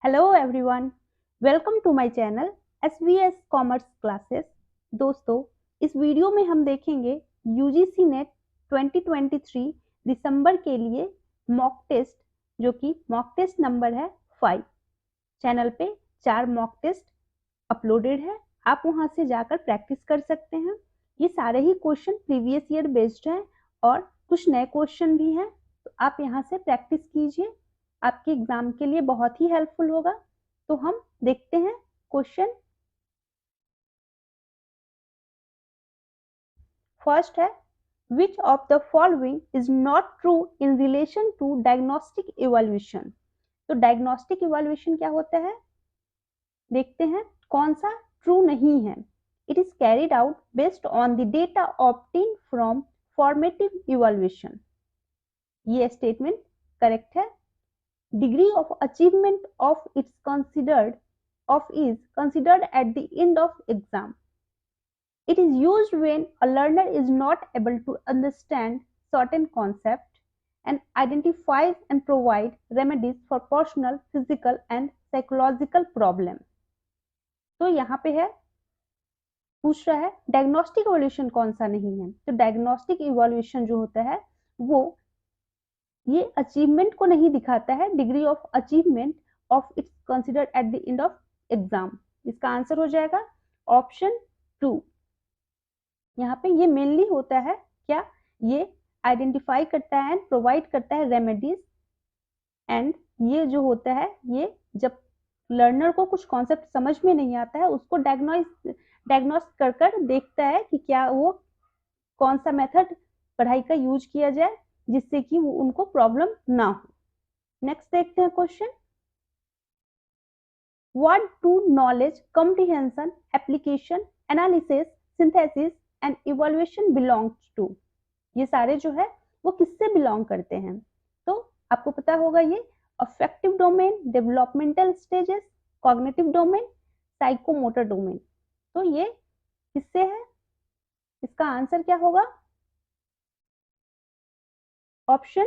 Hello everyone, welcome to my channel SVS commerce classes. दोस्तों, इस video में हम देखेंगे यूजीसी नेट 2023 दिसंबर के लिए मॉक टेस्ट, जो कि मॉक टेस्ट नंबर है 5। चैनल पे 4 मॉक टेस्ट अपलोडेड है, आप वहां से जाकर प्रैक्टिस कर सकते हैं। ये सारे ही क्वेश्चन प्रीवियस ईयर बेस्ड हैं और कुछ नए क्वेश्चन भी हैं, तो आप यहाँ से प्रैक्टिस कीजिए, आपके एग्जाम के लिए बहुत ही हेल्पफुल होगा। तो हम देखते हैं क्वेश्चन। फर्स्ट है, which of the following is not true in relation to diagnostic evaluation। तो डायग्नोस्टिक इवैल्यूएशन क्या होता है, देखते हैं कौन सा ट्रू नहीं है। It is carried out based on the data obtain from formative evaluation. ये स्टेटमेंट करेक्ट है। Degree of achievement of its considered at the end of exam. It is used when a learner is not able to understand certain concepts and identifies and provide remedies for personal, physical and psychological problem। तो यहाँ पे है, पूछ रहा है diagnostic evaluation कौन सा नहीं है। तो डायग्नोस्टिक इवैल्यूएशन जो होता है वो ये अचीवमेंट को नहीं दिखाता है, degree of achievement of its considered at the end of exam. इसका आंसर हो जाएगा ऑप्शन 2। यहाँ पे ये मेनली होता है क्या, ये आइडेंटिफाई करता है एंड प्रोवाइड करता है रेमेडीज, एंड ये जो होता है ये जब लर्नर को कुछ कॉन्सेप्ट समझ में नहीं आता है उसको डायग्नोस कर देखता है कि क्या वो कौन सा मेथड पढ़ाई का यूज किया जाए जिससे कि उनको प्रॉब्लम ना हो। नेक्स्ट देखते हैं question, what to knowledge comprehension application analysis synthesis and evaluation belongs to. ये सारे जो है वो किससे बिलोंग करते हैं, तो आपको पता होगा ये affective domain, developmental stages, cognitive domain, psychomotor domain. तो ये किससे है, इसका आंसर क्या होगा ऑप्शन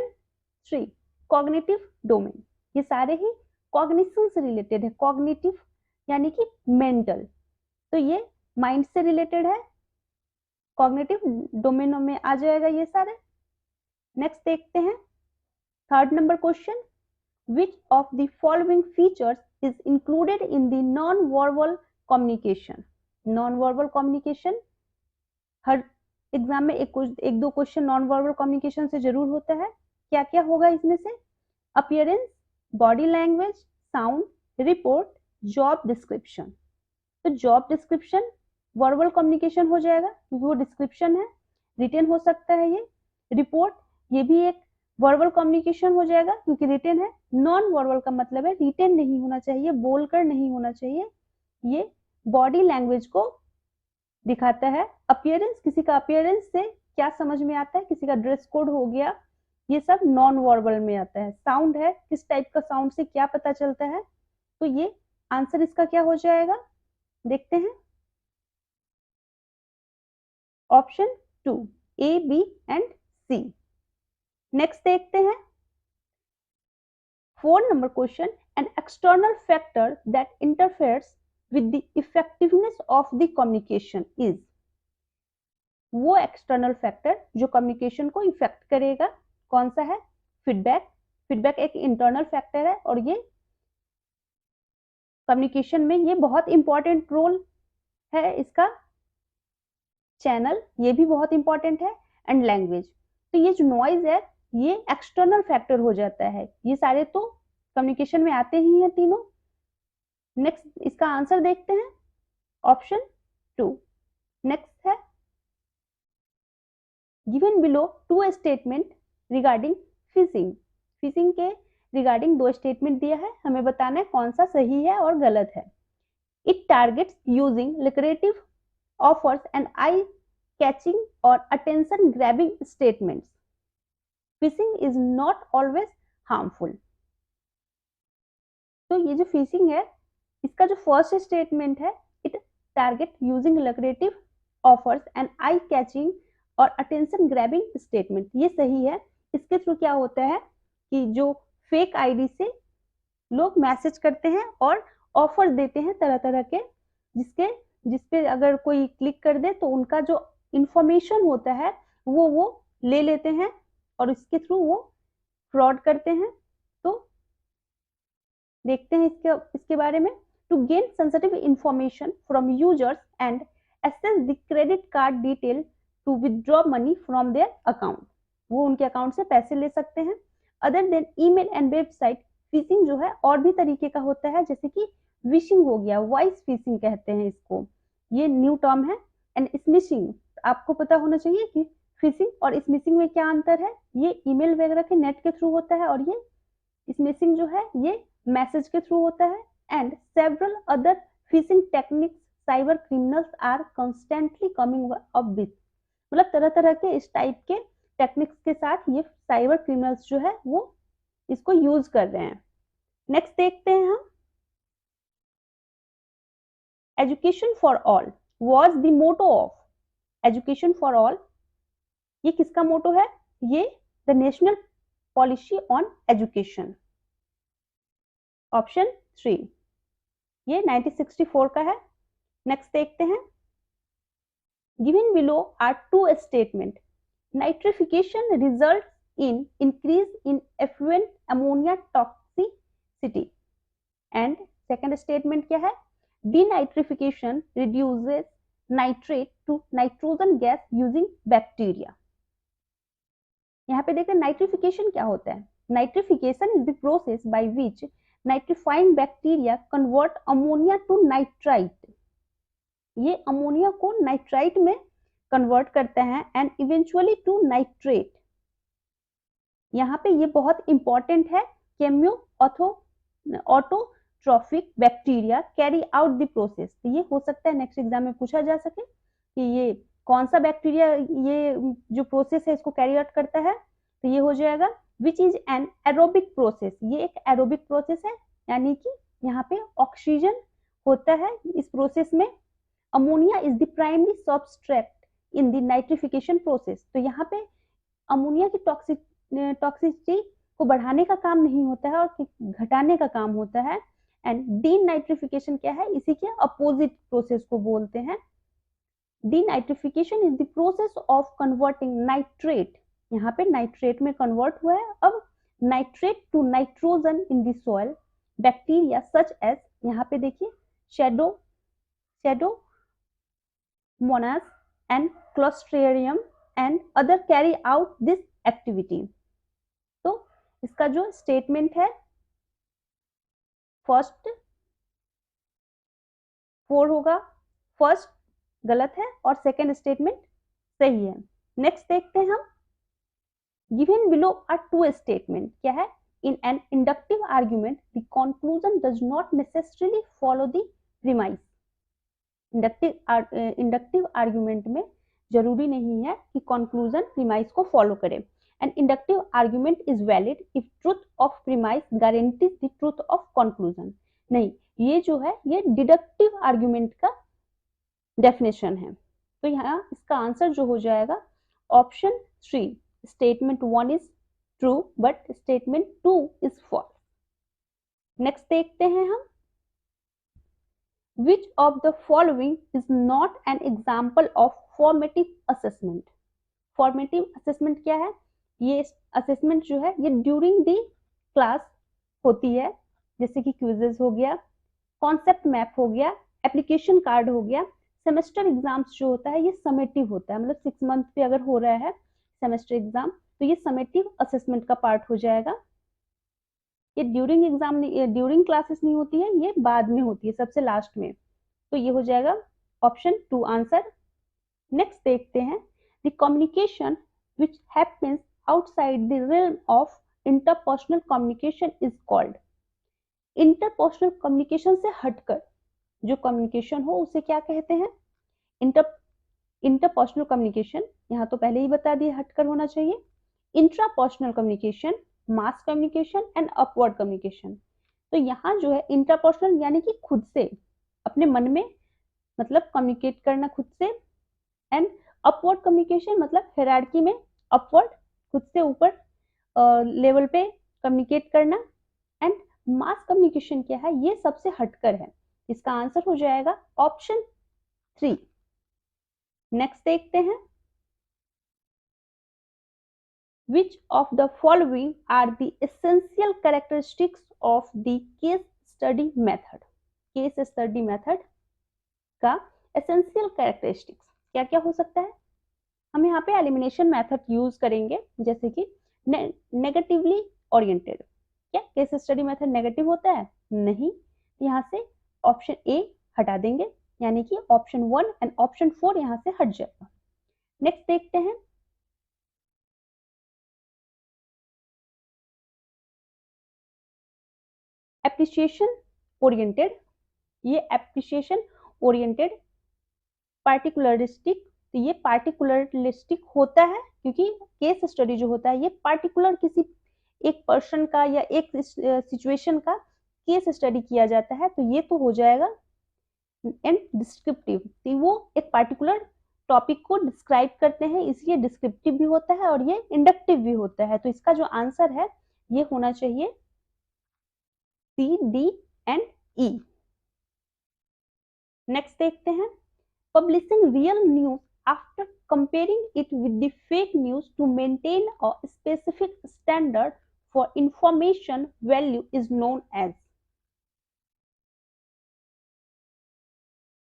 3 कॉग्निटिव डोमेन। ये सारे ही कॉग्निशन से रिलेटेड है, कॉग्निटिव यानी कि मेंटल, तो ये माइंड से रिलेटेड है, कॉग्निटिव डोमेन में आ जाएगा ये सारे। नेक्स्ट देखते हैं third number question, which of the following features is included in the non-verbal communication। non-verbal communication her exam में एक दो क्वेश्चन नॉन वर्बल कम्युनिकेशन से जरूर होता है। क्या क्या होगा इसमें से, appearance, body language, sound, report, job description. तो जॉब डिस्क्रिप्शन वर्बल कम्युनिकेशन हो जाएगा क्योंकि वो डिस्क्रिप्शन है, रिटन हो सकता है ये। रिपोर्ट ये भी एक वर्बल कम्युनिकेशन हो जाएगा क्योंकि रिटन है। नॉन वर्बल का मतलब है रिटन नहीं होना चाहिए, बोलकर नहीं होना चाहिए। ये बॉडी लैंग्वेज को दिखाता है। अपीयरेंस, किसी का अपीयरेंस से क्या समझ में आता है, किसी का ड्रेस कोड हो गया, ये सब नॉन वर्बल में आता है। साउंड है, किस टाइप का साउंड से क्या पता चलता है, तो ये आंसर इसका क्या हो जाएगा, देखते हैं option 2 A, B and C. Next देखते हैं 4 number question, an external factor that interferes with the effectiveness of the communication is। वो एक्सटर्नल फैक्टर जो कम्युनिकेशन को इफेक्ट करेगा कौन सा है, फीडबैक। फीडबैक एक इंटरनल फैक्टर है और ये कम्युनिकेशन में ये बहुत इंपॉर्टेंट रोल है इसका। चैनल ये भी बहुत इंपॉर्टेंट है, एंड लैंग्वेज। तो ये जो नॉइज है ये एक्सटर्नल फैक्टर हो जाता है। ये सारे तो कम्युनिकेशन में आते ही हैं तीनों। नेक्स्ट इसका आंसर देखते हैं ऑप्शन 2। नेक्स्ट है given below 2 statement regarding fishing. Fishing के रिगार्डिंग 2 स्टेटमेंट दिया है, हमें बताना है कौन सा सही है और गलत है। It targets using lucrative offers and eye catching or attention grabbing statements। Fishing is not always harmful. तो ये जो फिशिंग है इसका जो फर्स्ट स्टेटमेंट है, it target using lucrative offers and eye catching और अटेंशन ग्रैबिंग स्टेटमेंट, ये सही है। इसके थ्रू क्या होता है कि जो फेक आईडी से लोग मैसेज करते हैं और ऑफर देते हैं तरह तरह के, जिसपे अगर कोई क्लिक कर दे तो उनका जो इंफॉर्मेशन होता है वो ले लेते हैं और इसके थ्रू वो फ्रॉड करते हैं। तो देखते हैं इसके बारे में। To gain sensitive information from users and access the credit card detail to withdraw money from their account, वो उनके अकाउंट से पैसे ले सकते हैं। Other than email and website phishing जो है और भी तरीके का होता है, जैसे कि विशिंग हो गया, वॉइस फिशिंग कहते हैं इसको, ये न्यू टर्म है। एंड स्मिशिंग, आपको पता होना चाहिए कि फिशिंग और स्मिशिंग में क्या अंतर है। ये ईमेल वगैरह के नेट के थ्रू होता है और ये स्मिशिंग जो है ये मैसेज के थ्रू होता है। And several other phishing techniques cyber criminals are constantly coming up with, मतलब तरह तरह के इस टाइप के टेक्निक्स के साथ ये साइबर क्रिमिनल्स जो है वो इसको यूज कर रहे हैं। नेक्स्ट देखते हैं हम, education for all was the motto of. Education for all ये किसका मोटो है? ये the national policy on education, option 3, ये 1964 का है। नेक्स्ट देखते हैं, given below are two statement, nitrification result in increase in effluent ammonia toxicity, and second statement क्या है? Denitrification reduces nitrate to nitrogen gas using bacteria. यहाँ पे देखते हैं नाइट्रिफिकेशन क्या होता है। Nitrification is the process by which nitrifying bacteria convert ammonia to nitrite, ये अमोनिया को नाइट्राइट में कन्वर्ट करते हैं एंड इवेंचुअली टू नाइट्रेट। यहाँ पे ये बहुत इंपॉर्टेंट है, chemo autotrophic bacteria carry out the process. तो ये हो सकता है नेक्स्ट एग्जाम में पूछा जा सके कि ये कौन सा बैक्टीरिया ये जो प्रोसेस है इसको कैरी आउट करता है। तो ये हो जाएगा which is an aerobic process, ये एक एरोबिक प्रोसेस है, यानी कि यहाँ पे ऑक्सीजन होता है इस प्रोसेस में। Ammonia is the primary substrate in the nitrification process, तो यहाँ पे अमोनिया की टॉक्सिसिटी को बढ़ाने का काम नहीं होता है और घटाने का काम होता है। एंड डीनाइट्रिफिकेशन क्या है? इसी के अपोजिट प्रोसेस को बोलते हैं। Denitrification is the process of converting nitrate, यहाँ पे नाइट्रेट में कन्वर्ट हुआ है अब nitrate to nitrogen in the soil. Bacteria such as, यहाँ पे देखिए Pseudomonas and Clostridium and other carry out this activity। तो इसका जो स्टेटमेंट है फर्स्ट 4 होगा, फर्स्ट गलत है और सेकेंड स्टेटमेंट सही है। नेक्स्ट देखते हैं हम, given below are two statement, क्या है? In an inductive argument the conclusion does not necessarily follow the premise. Inductive argument में जरूरी नहीं है कि कंक्लूजन प्रीमाइस को फॉलो करे। And inductive argument is valid if truth of premise guarantees the truth of conclusion. नहीं, ये जो है ये डिडक्टिव आर्ग्यूमेंट का डेफिनेशन है। तो यहाँ इसका आंसर जो हो जाएगा option 3, statement 1 is true but statement 2 is false. Next देखते हैं हम, Which of the following is not an example of formative assessment? Formative assessment क्या है? ये assessment जो है ये during the class होती है, जैसे कि क्विजेस हो गया, कॉन्सेप्ट मैप हो गया, एप्लीकेशन कार्ड हो गया। सेमेस्टर एग्जाम्स जो होता है ये समेटिव होता है, मतलब 6 मंथ पे अगर हो रहा है सेमेस्टर एग्जाम तो ये समेटिव असेसमेंट का पार्ट हो जाएगा। ये ड्यूरिंग एग्जाम ड्यूरिंग क्लासेस नहीं होती है, ये बाद में होती है, सबसे लास्ट में। तो ये हो जाएगा ऑप्शन 2 आंसर। नेक्स्ट देखते हैं, the communication which happens outside the realm of interpersonal communication is called. Interpersonal communication से हटकर जो कम्युनिकेशन हो उसे क्या कहते हैं? इंटरपर्सनल कम्युनिकेशन, यहाँ तो पहले ही बता दिए हटकर होना चाहिए। Intrapersonal communication, mass communication and upward communication. तो यहाँ जो है इंटरपर्सनल यानी कि खुद से अपने मन में मतलब कम्युनिकेट करना खुद से, एंड अपवर्ड कम्युनिकेशन मतलब हायरार्की में अपवर्ड खुद से ऊपर लेवल पे कम्युनिकेट करना, एंड मास कम्युनिकेशन क्या है, ये सबसे हटकर है। इसका आंसर हो जाएगा ऑप्शन 3। नेक्स्ट देखते हैं, which of the following are the essential characteristics of the case study method? case study method का essential characteristics क्या क्या हो सकता है? हम यहाँ पे एलिमिनेशन मेथड यूज करेंगे, जैसे कि नेगेटिवली ओरिएंटेड। क्या केस स्टडी मेथड नेगेटिव होता है? नहीं। यहाँ से ऑप्शन ए हटा देंगे, यानी कि ऑप्शन 1 एंड ऑप्शन 4 यहाँ से हट जाएगा। नेक्स्ट देखते हैं, एप्रिसिएशन ओरिएंटेड। ये एप्रिसिएशन ओरिएंटेड पार्टिकुलरिस्टिक, तो ये पार्टिकुलरिस्टिक होता है क्योंकि केस स्टडी जो होता है ये पार्टिकुलर किसी एक पर्सन का या एक सिचुएशन का केस स्टडी किया जाता है, तो ये तो हो जाएगा। एंड डिस्क्रिप्टिव, तो वो एक पार्टिकुलर टॉपिक को डिस्क्राइब करते हैं, इसलिए डिस्क्रिप्टिव भी होता है और ये इंडक्टिव भी होता है। तो इसका जो आंसर है ये होना चाहिए सी, डी एंड ई। नेक्स्ट देखते हैं, publishing real news after comparing it with the fake news to maintain a specific standard for information value is known as।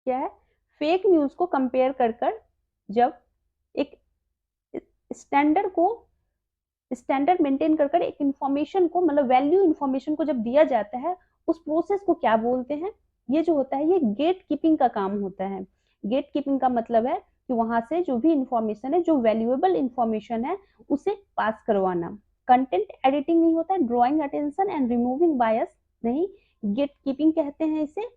क्या है? फेक न्यूज को कंपेयर कर जब एक स्टैंडर्ड मेंटेन कर एक इंफॉर्मेशन को, मतलब वैल्यू इंफॉर्मेशन को जब दिया जाता है, उस प्रोसेस को क्या बोलते हैं? ये जो होता है ये गेट कीपिंग का काम होता है। गेट कीपिंग का मतलब है कि वहां से जो भी इंफॉर्मेशन है, जो वैल्यूएबल इंफॉर्मेशन है, उसे पास करवाना। कंटेंट एडिटिंग नहीं होता है, ड्रॉइंग अटेंशन एंड रिमूविंग बायस नहीं, गेट कीपिंग कहते हैं इसे।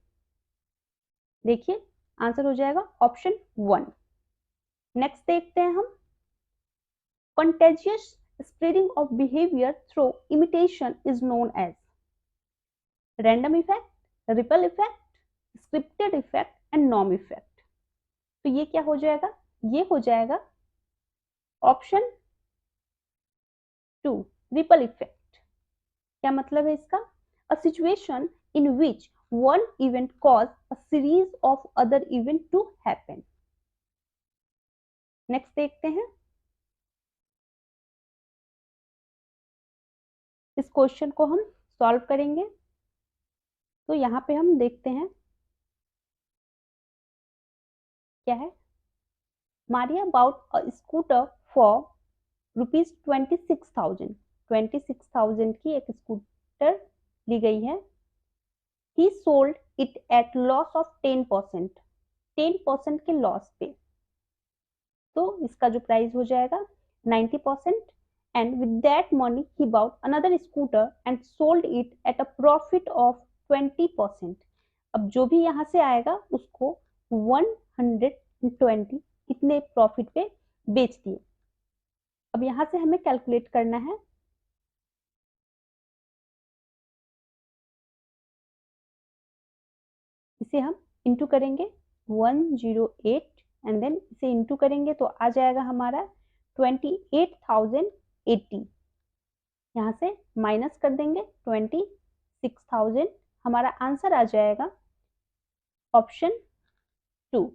देखिए आंसर हो जाएगा ऑप्शन 1। नेक्स्ट देखते हैं हम, contagious spreading of behavior through imitation is known as random effect, ripple effect, scripted effect and norm effect। तो ये क्या हो जाएगा? ये हो जाएगा ऑप्शन 2, रिपल इफेक्ट। क्या मतलब है इसका? A situation in which one event cause a series of other event to happen। Next देखते हैं, इस क्वेश्चन को हम सॉल्व करेंगे। तो यहाँ पे हम देखते हैं क्या है, Maria bought a scooter for ₹26,000। 26,000 की एक स्कूटर ली गई है। He sold it at loss of 10%, 10% के लॉस पे। तो इसका जो प्राइस हो जाएगा 90%, and with that money he bought another scooter and sold it at a profit of 20%। अब जो भी यहाँ से आएगा उसको 120 इतने प्रॉफिट पे बेच दिए। अब यहाँ से हमें कैलकुलेट करना है, इसे हम इंटू करेंगे 108 एंड देन इसे इंटू करेंगे तो आ जाएगा हमारा 28,080। यहाँ से माइनस कर देंगे 26,000, हमारा आंसर आ जाएगा ऑप्शन 2।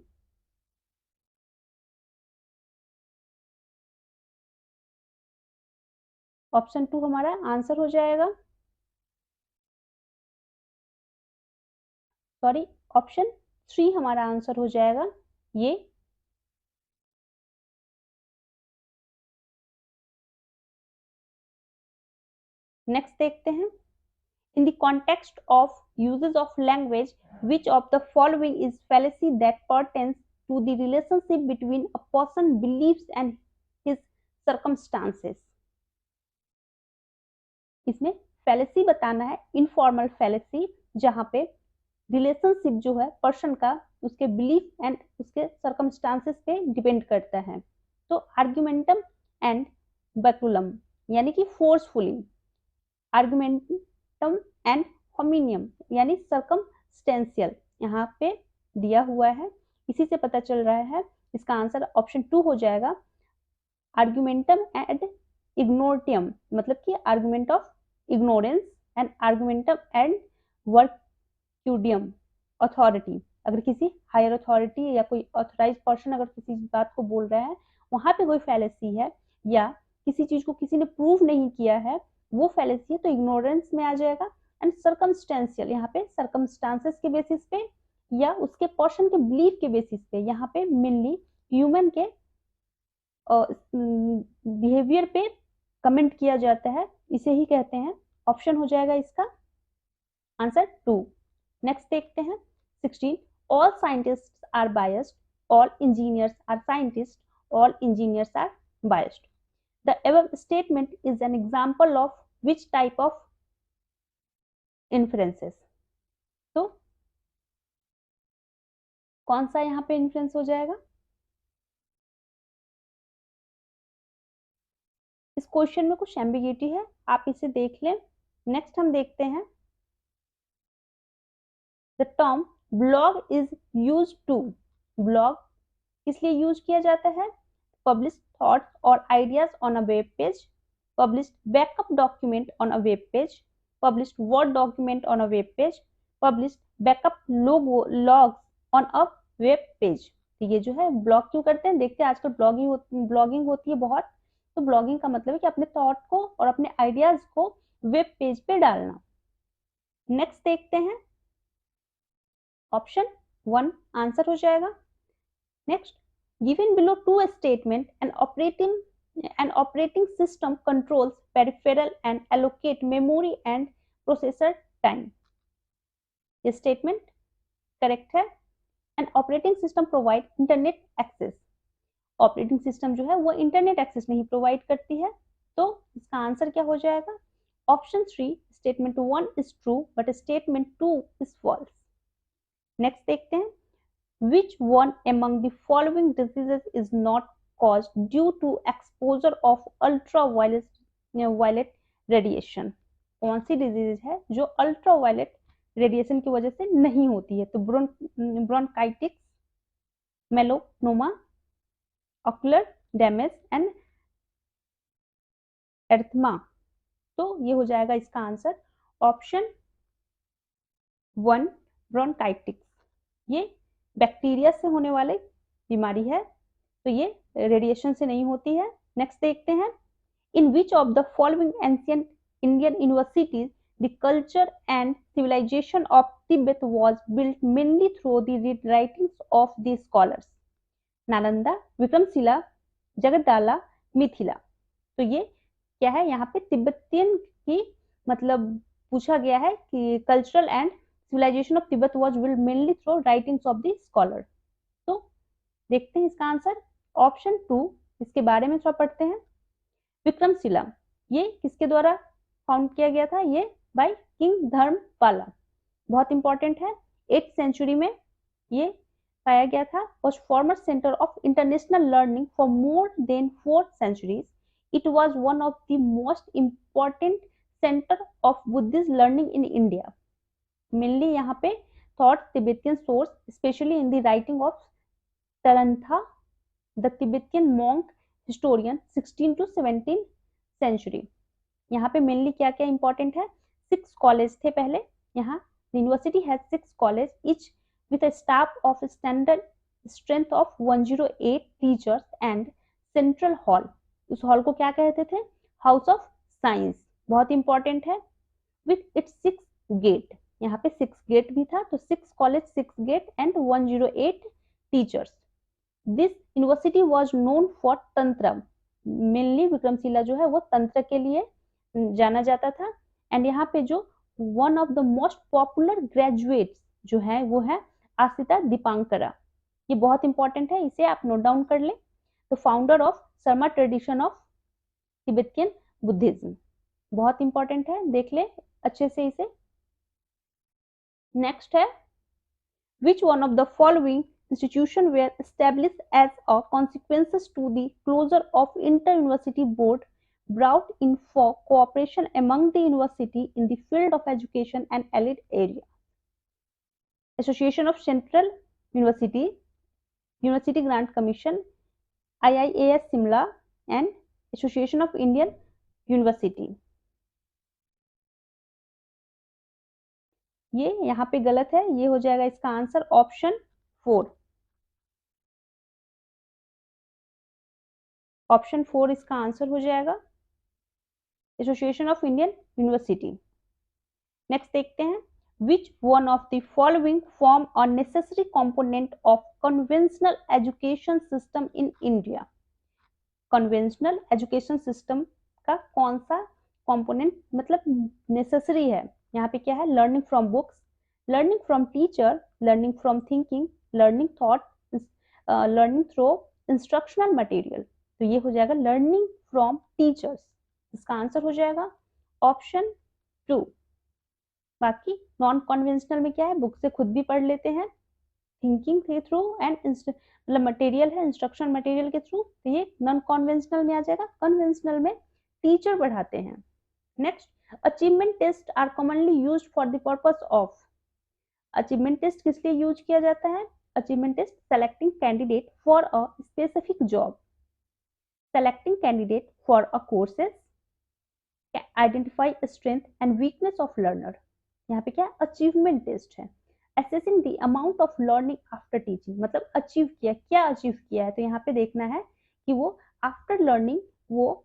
ऑप्शन 2 हमारा आंसर हो जाएगा, सॉरी ऑप्शन 3 हमारा आंसर हो जाएगा ये। नेक्स्ट देखते हैं, in the context of uses of language, which of the following is fallacy that pertains to the relationship between a person beliefs and his circumstances। इसमें fallacy बताना है, इनफॉर्मल fallacy, जहां पे रिलेशनशिप जो है पर्सन का उसके बिलीफ एंड उसके सर्कमस्टांसेस पे डिपेंड करता है। तो आर्गुमेंटम एंड बैकुलम यानी कि फोर्सफुली, आर्गुमेंटम एंड होमिनियम यानी सर्कमस्टेंशियल यहाँ पे दिया हुआ है, इसी से पता चल रहा है इसका आंसर ऑप्शन 2 हो जाएगा। आर्गुमेंटम एंड इग्नोरटियम मतलब कि argument of ignorance and argumentum एंड वर्क्यूडियम अथॉरिटी। अगर किसी हायर अथॉरिटी या कोई ऑथराइज पर्सन अगर किसी बात को बोल रहा है, वहां पे कोई फैलेसी है या किसी चीज को किसी ने प्रूव नहीं किया है, वो फैलेसी है, तो इग्नोरेंस में आ जाएगा। एंड सर्कमस्टेंशियल, यहाँ पे सर्कमस्टांसेस के बेसिस पे या उसके पर्सन के बिलीफ के बेसिस पे, यहाँ पे मेनली ह्यूमन के बिहेवियर पे कमेंट किया जाता है, इसे ही कहते हैं। ऑप्शन हो जाएगा इसका आंसर 2। नेक्स्ट देखते हैं 16, all scientists are biased, all engineers are scientist, all engineers are biased. The above statement is an example of which type of inferences? तो कौन सा यहाँ पे इन्फ्लुएंस हो जाएगा? इस क्वेश्चन में कुछ एम्बिग्यूटी है, आप इसे देख लें। नेक्स्ट हम देखते हैं the term blog is use to, blog किस लिए यूज किया जाता है? पब्लिश थॉट्स और ideas on a web page, publish backup document on a web page, publish word document on a web page, publish backup logs on a web page. तो ये जो है ब्लॉग क्यों करते हैं, देखते हैं आजकल ब्लॉगिंग होती है बहुत। तो ब्लॉगिंग का मतलब है कि अपने थॉट को और अपने आइडियाज को वेब पेज पे डालना। नेक्स्ट देखते हैं ऑप्शन 1 आंसर हो जाएगा। Next, given below two statement, an operating system controls peripheral and allocate memory and processor time। ये स्टेटमेंट करेक्ट है। An operating system provide internet access, operating system जो है वो इंटरनेट एक्सेस नहीं प्रोवाइड करती है, तो इसका आंसर क्या हो जाएगा? Option 3, statement 1 is true but statement 2 is false. Next देखते हैं which one among the following diseases is not caused due to exposure of ultraviolet radiation? कौन सी डिजीज है जो अल्ट्रावायलेट रेडिएशन की वजह से नहीं होती है? तो bronchitis, melanoma, ocular damage and asthma. तो ये हो जाएगा इसका आंसर ऑप्शन 1 ब्रोंकाइटिस। ये बैक्टीरिया से होने वाली बीमारी है, तो ये रेडिएशन से नहीं होती है। नेक्स्ट देखते हैं in which of the following ancient Indian universities the culture and civilization of Tibet was built mainly through the writings of the scholars? Nalanda, Vikramashila, Jagaddala, Mithila. तो ये क्या है, यहाँ पे तिब्बतियन की मतलब पूछा गया है कि cultural and civilization of Tibet was built mainly through writings of the scholar। तो देखते हैं इसका आंसर ऑप्शन 2, इसके बारे में थोड़ा पढ़ते हैं। विक्रमशिला ये किसके द्वारा फाउंड किया गया था? ये बाय किंग धर्मपाला, बहुत इंपॉर्टेंट है। 8th सेंचुरी में ये पाया गया था। was former center of international learning for more than 4 centuries। it was one of the most important center of Buddhist learning in India। Mainly यहाँ पे thought Tibetan source specially in the writing of Taranatha the Tibetan monk historian 16 to 17 century. यहाँ पे mainly क्या क्या important है? 6 college थे पहले यहाँ। University has 6 college each with a staff of standard strength of 108 teachers and central hall. उस hall को क्या कहते थे? हाउस ऑफ साइंस, बहुत इंपॉर्टेंट है। विथ इट्स 6 गेट, यहाँ पे 6 गेट भी था, तो 6 college 6 gate and 108 teachers. This university was known for tantra, mainly Vikramshila जो है वो तंत्र के लिए जाना जाता था। एंड यहाँ पे जो one of the most popular graduates जो है वो है आसिता दीपांकरा। ये बहुत इंपॉर्टेंट है, इसे आप नोट डाउन कर ले। The founder of Sharma tradition of Tibetan Buddhism, बहुत इंपॉर्टेंट है, देख ले अच्छे से इसे। नेक्स्ट है which one of the following institution were established as a consequences to the closure of inter-university board brought in for cooperation among the university in the field of education and allied area? Association of Central University, University Grant Commission, IIAS Simla and Association of Indian University। ये यहाँ पे गलत है, ये हो जाएगा इसका answer option 4। Option 4 इसका आंसर हो जाएगा, association of Indian university. Next देखते हैं, which one of the following form a necessary component of conventional education system in India. Conventional education system का कौन सा कंपोनेंट मतलब नेसेसरी है? यहाँ पे क्या है, learning from books, learning from teacher, learning from thinking, learning thought, learning through instructional material. तो ये हो जाएगा लर्निंग फ्रॉम टीचर्स, इसका आंसर हो जाएगा ऑप्शन 2। बाकी नॉन कन्वेंशनल में क्या है, बुक से खुद भी पढ़ लेते हैं, थिंकिंग के थ्रू एंड मतलब मटेरियल है इंस्ट्रक्शन मटेरियल के थ्रू, तो ये नॉन कन्वेंशनल में आ जाएगा। कन्वेंशनल में टीचर पढ़ाते हैं। Next, achievement test are commonly used for the purpose of. Achievement test किस लिए यूज किया जाता है? Achievement test selecting candidate for a specific job, selecting candidate for a courses, identify strength and weakness of learner. यहाँ पे क्या achievement test है, assessing the amount of learning after teaching, मतलब अचीव किया, क्या अचीव किया है, तो यहाँ पे देखना है कि वो आफ्टर लर्निंग वो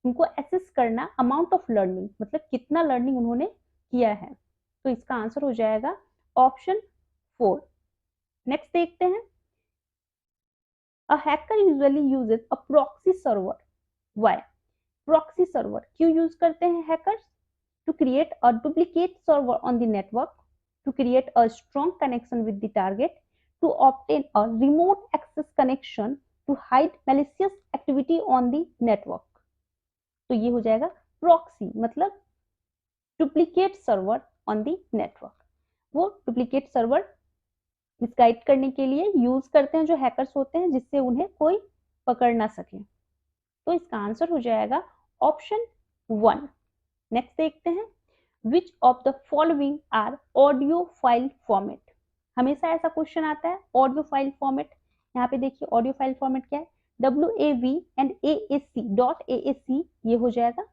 उनको असेस करना, अमाउंट ऑफ लर्निंग मतलब कितना लर्निंग उन्होंने किया है, तो इसका आंसर हो जाएगा ऑप्शन 4। नेक्स्ट देखते हैं, a hacker usually uses a proxy server. Why? Proxy server क्यों यूज करते हैं hackers? To create a duplicate server on the network, to create a strong connection with the target, to obtain a remote access connection, to hide malicious activity on the network। तो ये हो जाएगा proxy मतलब duplicate server on the network. वो duplicate server misguide करने के लिए use करते हैं जो हैकर्स होते हैं, जिससे उन्हें कोई पकड़ ना सके। तो इसका आंसर हो जाएगा ऑप्शन 1। नेक्स्ट देखते हैं, Which of the following are audio file format? हमेशा ऐसा क्वेश्चन आता है ऑडियो फाइल फॉर्मेट। यहाँ पे देखिए ऑडियो फाइल फॉर्मेट क्या है, WAV and AAC dot AAC, ये हो जाएगा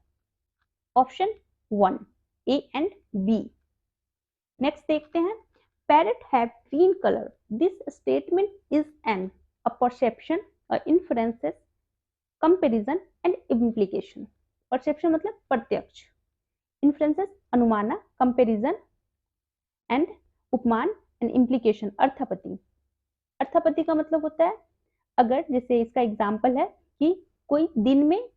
option 1 A and B। Next देखते हैं, parrot have green colour, this statement is an a perception, a inferences, comparison and implication. Perception मतलब प्रत्यक्ष, इन्फ्रेंसेस अनुमाना, कंपैरिजन एंड उपमान एंड इम्प्लीकेशन अर्थापत्ति। अर्थापत्ति का मतलब होता है, अगर जैसे इसका एग्जांपल है कि कोई दिन में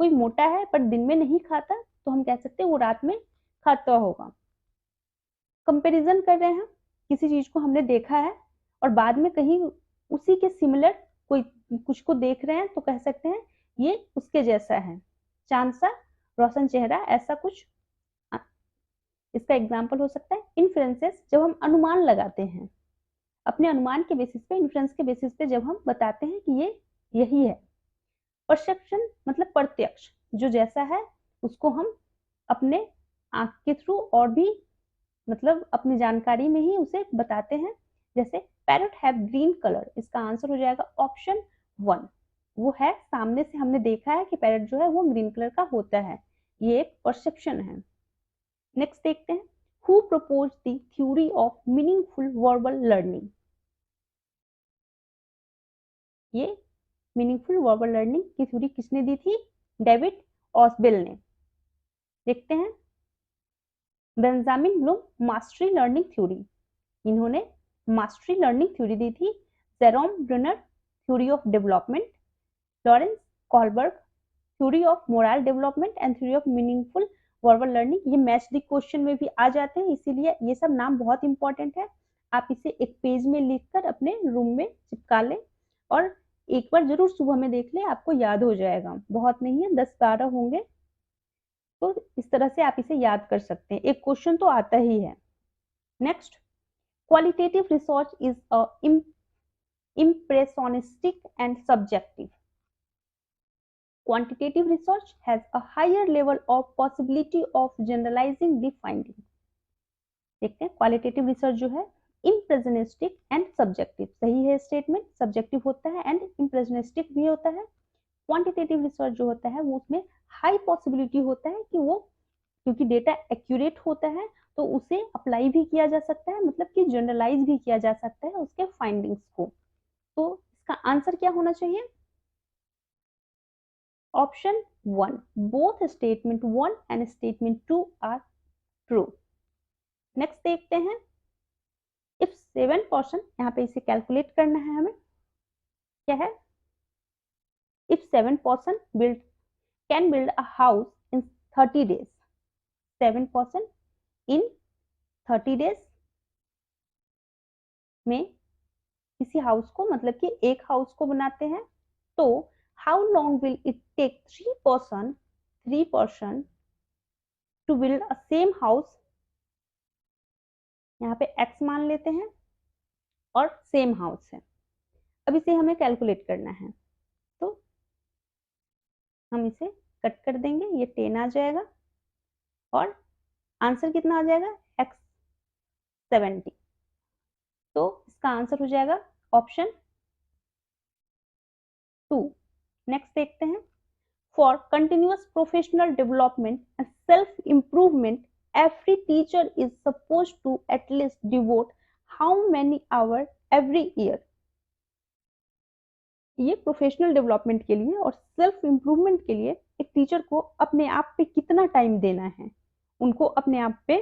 कोई मोटा है पर दिन में नहीं खाता, तो हम कह सकते हैं वो रात में खाता होगा। कंपैरिजन कर रहे हैं, किसी चीज को हमने देखा है और बाद में कहीं उसी के सिमिलर कोई कुछ को देख रहे हैं, तो कह सकते हैं ये उसके जैसा है, चांद सा रोशन चेहरा, ऐसा कुछ इसका एग्जाम्पल हो सकता है। इन्फ्रेंसेस जब हम अनुमान लगाते हैं, अपने अनुमान के बेसिस पे, इन्फ्रेंस के बेसिस पे जब हम बताते हैं कि ये यही है। परसेप्शन मतलब प्रत्यक्ष, जो जैसा है उसको हम अपने आंख के थ्रू और भी मतलब अपनी जानकारी में ही उसे बताते हैं। जैसे पैरट हैव ग्रीन कलर, इसका आंसर हो जाएगा ऑप्शन 1। वो है सामने से हमने देखा है कि पैरट जो है वो ग्रीन कलर का होता है, ये एक परसेप्शन है। नेक्स्ट देखते हैं, who propose the theory of meaningful verbal learning. ये मीनिंगफुल वर्बल लर्निंग की थ्योरी किसने दी थी? डेविड ऑसबेल ने। देखते हैं, Benjamin Bloom mastery learning theory, इन्होंने मास्टरी लर्निंग थ्योरी दी थी। Jerome Bruner theory of development, Lawrence Kohlberg theory of moral development and theory of meaningful verbal learning. ये मैच द क्वेश्चन में भी आ जाते हैं, इसीलिए ये सब नाम बहुत इंपॉर्टेंट है। आप इसे एक पेज में लिखकर अपने रूम में चिपका लें और एक बार जरूर सुबह में देख लें, आपको याद हो जाएगा। बहुत नहीं है, 10-12 होंगे, तो इस तरह से आप इसे याद कर सकते हैं, एक क्वेश्चन तो आता ही है। Next, qualitative research is a impressionistic and subjective. Quantitative research has a higher level of possibility of generalizing the finding. देखते हैं, क्वालिटेटिव रिसर्च जो है इम्प्रेशनिस्टिक एंड सब्जेक्टिव, सही है स्टेटमेंट, सब्जेक्टिव होता है एंड इम्प्रेशनिस्टिक भी होता है। क्वांटिटेटिव रिसर्च जो होता है वो उसमें हाई पॉसिबिलिटी होता है कि वो, क्योंकि डेटा एक्यूरेट होता है, तो उसे अप्लाई भी किया जा सकता है, मतलब कि जनरलाइज भी किया जा सकता है उसके फाइंडिंग्स को। तो इसका आंसर क्या होना चाहिए? Option 1, both statement 1 and statement 2 are true. Next देखते हैं, इफ 7%, यहाँ पे इसे कैलकुलेट करना है हमें, क्या है? If 7% build can build a house in 30 days, 7% in 30 days में किसी हाउस को, मतलब कि एक हाउस को बनाते हैं, तो how long will it take 3% to build a same house? यहाँ पे x मान लेते हैं और सेम हाउस है। अब इसे हमें कैलकुलेट करना है, तो हम इसे कट कर देंगे, ये 10 आ जाएगा और आंसर कितना आ जाएगा? x 70। तो इसका आंसर हो जाएगा ऑप्शन 2। नेक्स्ट देखते हैं, for continuous professional development and self improvement every teacher is supposed to at least devote how many hours every year? ये प्रोफेशनल डेवलपमेंट के लिए और सेल्फ इम्प्रूवमेंट के लिए एक टीचर को अपने आप पे कितना टाइम देना है, उनको अपने आप पे,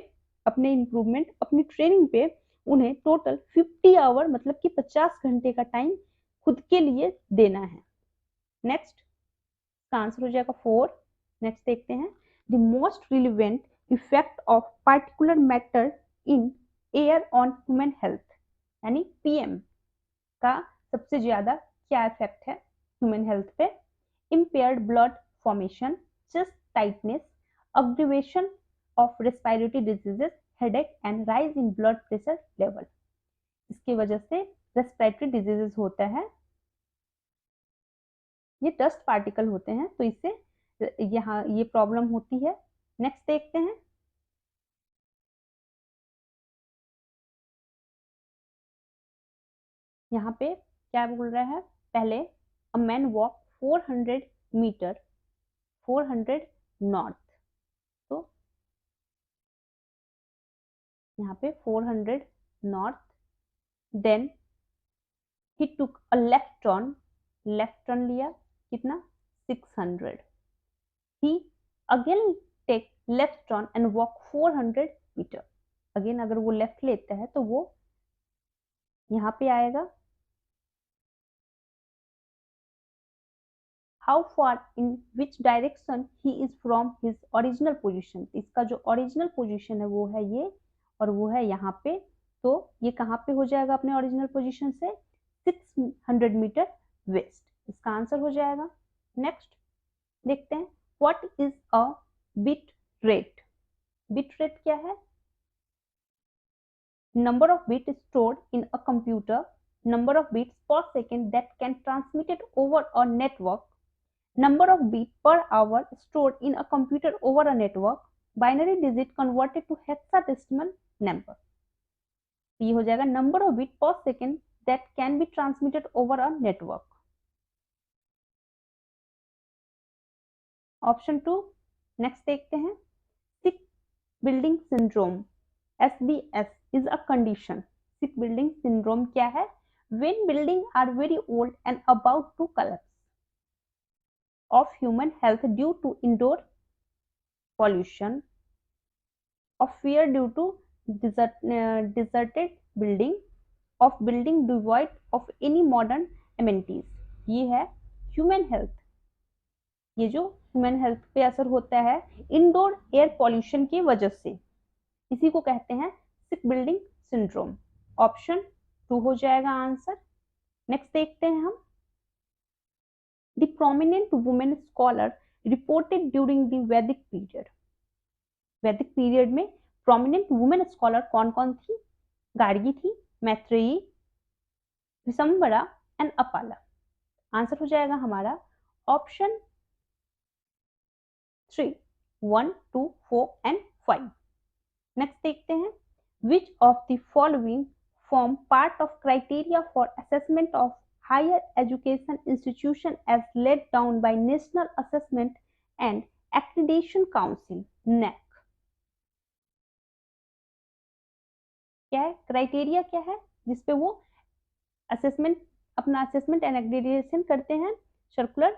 अपने इम्प्रूवमेंट, अपनी ट्रेनिंग पे उन्हें टोटल 50 आवर, मतलब कि 50 घंटे का टाइम खुद के लिए देना है। नेक्स्ट का आंसर हो जाएगा 4। नेक्स्ट देखते हैं, the most relevant effect of particular matter in air on human health, यानी पीएम का सबसे ज्यादा क्या इफेक्ट है ह्यूमन हेल्थ पे? Impaired blood formation, chest tightness, aggravation of respiratory diseases, headache and rise in blood pressure level. इसकी वजह से रेस्पिरेटरी डिजीजेस होता है, ये डस्ट पार्टिकल होते हैं, तो इससे यहाँ ये प्रॉब्लम होती है। नेक्स्ट देखते हैं, यहाँ पे क्या बोल रहा है? पहले a man walk 400 metre 400 north, तो यहाँ पे 400 north, then he took a left turn लिया, कितना? 600। He again take left turn and walk 400 metre. Again अगर वो लेफ्ट लेता है तो वो यहाँ पे आएगा। How far in which direction he is from his original position, इसका जो ओरिजिनल पोजिशन है वो है ये, और वो है यहाँ पे, तो ये कहाँ पे हो जाएगा अपने ओरिजिनल पोजिशन से? 600 मीटर वेस्ट, इसका आंसर हो जाएगा। नेक्स्ट देखते हैं, what is a bit rate? Bit rate क्या है? Number of bit stored in a computer, number of bits per second that can transmitted over a network, number of bits per hour stored in a computer over a network, binary digit converted to hexadecimal number। ये हो जाएगा number of bits per second that can be transmitted over a network। Option 2। Next देखते हैं, sick building syndrome, SBS is a condition। Sick building syndrome क्या है? When buildings are very old and about to collapse, of human health due to indoor pollution, of fear due to deserted building, of building devoid of any modern amenities। ये है human health, ये जो human health पे असर होता है indoor air pollution की वजह से, इसी को कहते हैं सिक बिल्डिंग सिंड्रोम। ऑप्शन 2 हो जाएगा आंसर। नेक्स्ट देखते हैं हम, the prominent women scholar reported during the वैदिक पीरियड। वैदिक पीरियड में प्रोमिनेंट वुमेन स्कॉलर कौन कौन थी? गार्गी थी, मैत्रेयी, विशंबरा एंड अपाला। आंसर हो जाएगा हमारा ऑप्शन 3, 1, 2, 4 एंड 5। नेक्स्ट देखते हैं, विच of the following form part of criteria for assessment of higher education institution as laid down by National Assessment and Accreditation Council, NAC। क्या है, क्राइटेरिया क्या है जिसपे वो असेसमेंट, अपना असेसमेंट एंड एक्रेडिटेशन करते हैं, सर्कुलर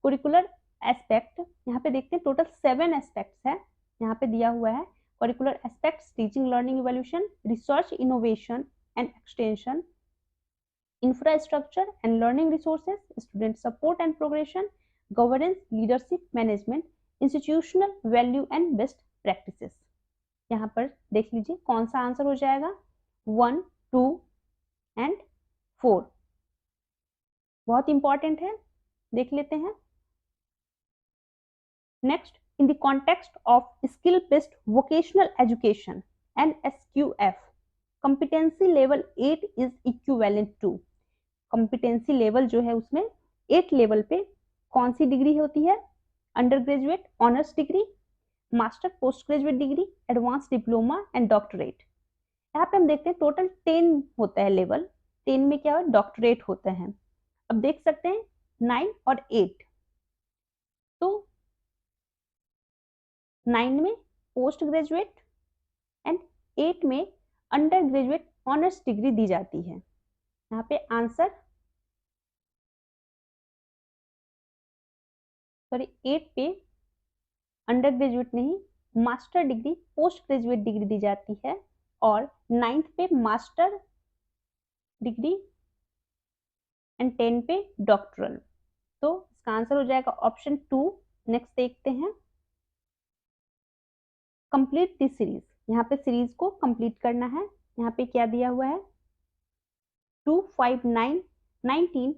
करिकुलर एस्पेक्ट। यहाँ पे देखते हैं टोटल 7 एस्पेक्ट्स है, यहाँ पे दिया हुआ है curricular aspects, teaching learning evolution, research innovation and extension, infrastructure and learning resources, student support and progression, governance, leadership, management, institutional value and best practices. यहाँ पर देख लीजिए कौन सा आंसर हो जाएगा, 1, 2 एंड 4। बहुत इंपॉर्टेंट है, देख लेते हैं। Next, in the context of skill based vocational education and SQF, competency level 8 is equivalent to, competency level जो है उसमें 8 लेवल पे कौन सी डिग्री होती है, under graduate, honours degree, master post graduate degree, advance diploma and doctorate. यहाँ पे हम देखते हैं टोटल 10 होता है लेवल, 10 में क्या है, डॉक्टरेट होता है। अब देख सकते हैं 9 और 8, तो 9 में पोस्ट ग्रेजुएट एंड 8 में अंडर ग्रेजुएट ऑनर्स डिग्री दी जाती है। यहाँ पे आंसर, सॉरी 8 पे अंडर ग्रेजुएट नहीं, master degree, post graduate degree दी जाती है, और 9th पे मास्टर डिग्री एंड 10 पे डॉक्टरल। तो इसका आंसर हो जाएगा ऑप्शन 2। नेक्स्ट देखते हैं, कंप्लीट दिस सीरीज। यहाँ पे सीरीज को कंप्लीट करना है। यहाँ पे क्या दिया हुआ है, 2, 5, 9, 19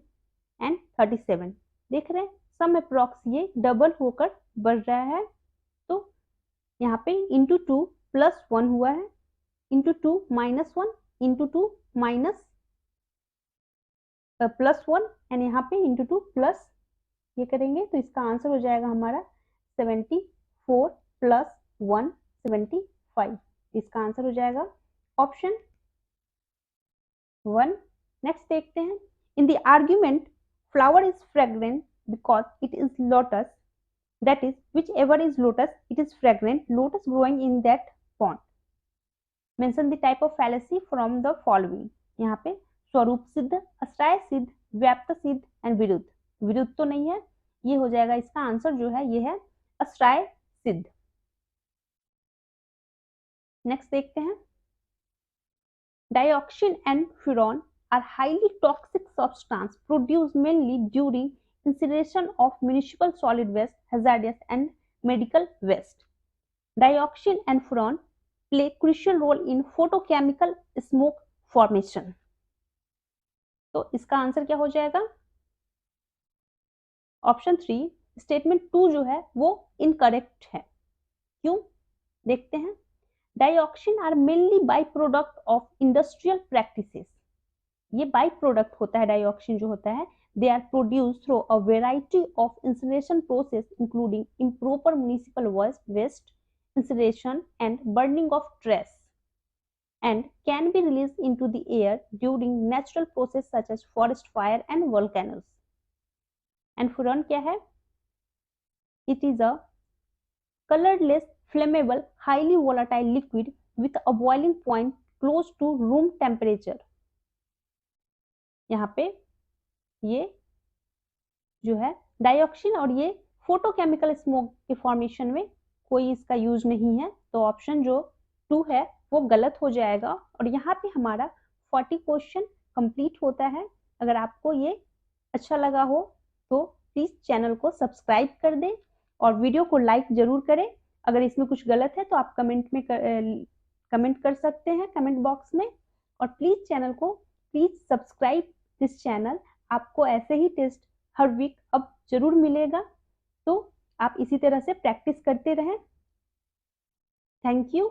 एंड 37। देख रहे हैं सम अप्रॉक्स ये डबल होकर बढ़ रहा है, तो यहाँ पे इंटू 2 प्लस 1 हुआ है, into 2 minus 1, into 2 minus plus 1 and यहाँ पे इंटू 2 प्लस ये करेंगे, तो इसका आंसर हो जाएगा हमारा 74 प्लस 1 75। इसका आंसर हो जाएगा ऑप्शन 1। नेक्स्ट देखते हैं, in the argument flower is fragrant because it is lotus, that is whichever is lotus it is fragrant, lotus growing in that pond, mention the type of fallacy from the following। यहाँ पे स्वरूप सिद्ध, आश्रय सिद्ध, व्याप्त सिद्ध and विरुद्ध। विरुद्ध तो नहीं है, ये हो जाएगा इसका आंसर जो है ये है आश्रय सिद्ध। नेक्स्ट देखते हैं, dioxin and furan are highly toxic substance produced mainly during incineration of municipal solid waste, hazardous and medical waste. Dioxin and furan play crucial role in photochemical smoke formation. तो इसका आंसर क्या हो जाएगा, option 3। Statement 2 जो है वो incorrect है, क्यों देखते हैं। Dioxin are mainly by product of industrial practices, ये बाई प्रोडक्ट होता है डाइऑक्सिन जो होता है। They are produced through a variety of incineration process including improper municipal waste, incineration and burning of trash, and can be released into the air during natural process such as forest fire and volcanoes. And furan क्या है, it is a colorless, flammable, highly volatile liquid with a boiling point close to room temperature। यहाँ पे ये जो है dioxin और ये photochemical smoke के फॉर्मेशन में कोई इसका यूज नहीं है, तो ऑप्शन जो 2 है वो गलत हो जाएगा। और यहाँ पे हमारा 40 क्वेश्चन कंप्लीट होता है। अगर आपको ये अच्छा लगा हो तो प्लीज चैनल को सब्सक्राइब कर दें और वीडियो को लाइक जरूर करें। अगर इसमें कुछ गलत है तो आप कमेंट कर सकते हैं कमेंट बॉक्स में, और प्लीज चैनल को प्लीज सब्सक्राइब दिस चैनल। आपको ऐसे ही टेस्ट हर वीक अब जरूर मिलेगा, तो आप इसी तरह से प्रैक्टिस करते रहें। Thank you.